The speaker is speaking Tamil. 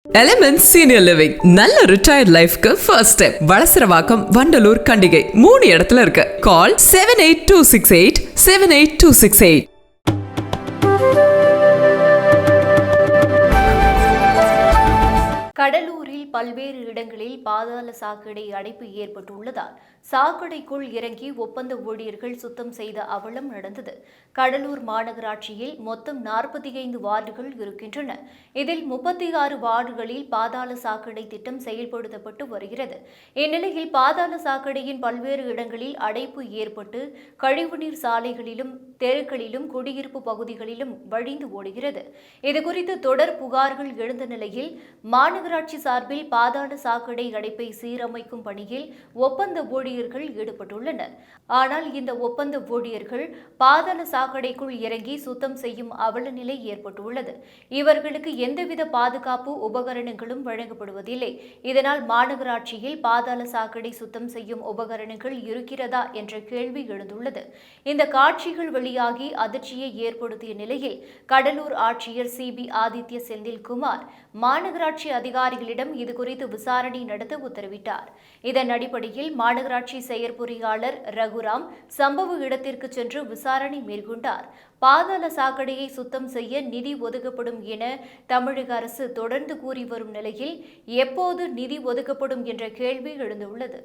எலிமெண்ட் சீனியர் லிவிங் நல்ல ரிட்டையர்ட் லைஃப்க்கு ஃபர்ஸ்ட் ஸ்டெப். வளசரவாக்கம், வண்டலூர், கண்டிகை 3 இடத்துல இருக்கு. கால் 7826878268. கடலூரில் பல்வேறு இடங்களில் பாதாள சாக்கடை அடைப்பு ஏற்பட்டுள்ளதால் சாக்கடைக்குள் இறங்கி ஒப்பந்த ஊழியர்கள் சுத்தம் செய்த அவலம் நடந்தது. கடலூர் மாநகராட்சியில் மொத்தம் 45 வார்டுகள் இருக்கின்றன. இதில் 36 வார்டுகளில் பாதாள சாக்கடை திட்டம் செயல்படுத்தப்பட்டு வருகிறது. இந்நிலையில் பாதாள சாக்கடையின் பல்வேறு இடங்களில் அடைப்பு ஏற்பட்டு கழிவுநீர் சாலைகளிலும் தெருக்களிலும் குடியிருப்பு பகுதிகளிலும் வழிந்து ஓடுகிறது. இதுகுறித்து தொடர் புகார்கள் எழுந்த நிலையில் மாநகராட்சி சார்பில் பாதாள சாக்கடை அடைப்பை சீரமைக்கும் பணியில் ஒப்பந்த ஊழியர்கள் ஈடுபட்டுள்ளனர். ஆனால் இந்த ஒப்பந்த ஊழியர்கள் பாதாள சாக்கடைக்குள் இறங்கி சுத்தம் செய்யும் அவல நிலை ஏற்பட்டுள்ளது. இவர்களுக்கு எந்தவித பாதுகாப்பு உபகரணங்களும் வழங்கப்படுவதில்லை. இதனால் மாநகராட்சியில் பாதாள சாக்கடை சுத்தம் செய்யும் உபகரணங்கள் இருக்கிறதா என்ற கேள்வி எழுந்துள்ளது. இந்த காட்சிகள் வெளியாகி அதிர்ச்சியை ஏற்படுத்திய நிலையில் கடலூர் ஆட்சியர் சிபி ஆதித்ய செந்தில்குமார் மாநகராட்சி அதிகாரிகளிடம் இதுகுறித்து விசாரணை நடத்த உத்தரவிட்டார். இதன் அடிப்படையில் மாநகராட்சி செயற்பொறியாளர் ரகுராம் சம்பவ இடத்திற்கு சென்று விசாரணை மேற்கொண்டார். பாதாள சாக்கடையை சுத்தம் செய்ய நிதி ஒதுக்கப்படும் என தமிழக அரசு தொடர்ந்து கூறி வரும் நிலையில் எப்போது நிதி ஒதுக்கப்படும் என்ற கேள்வி எழுந்துள்ளது.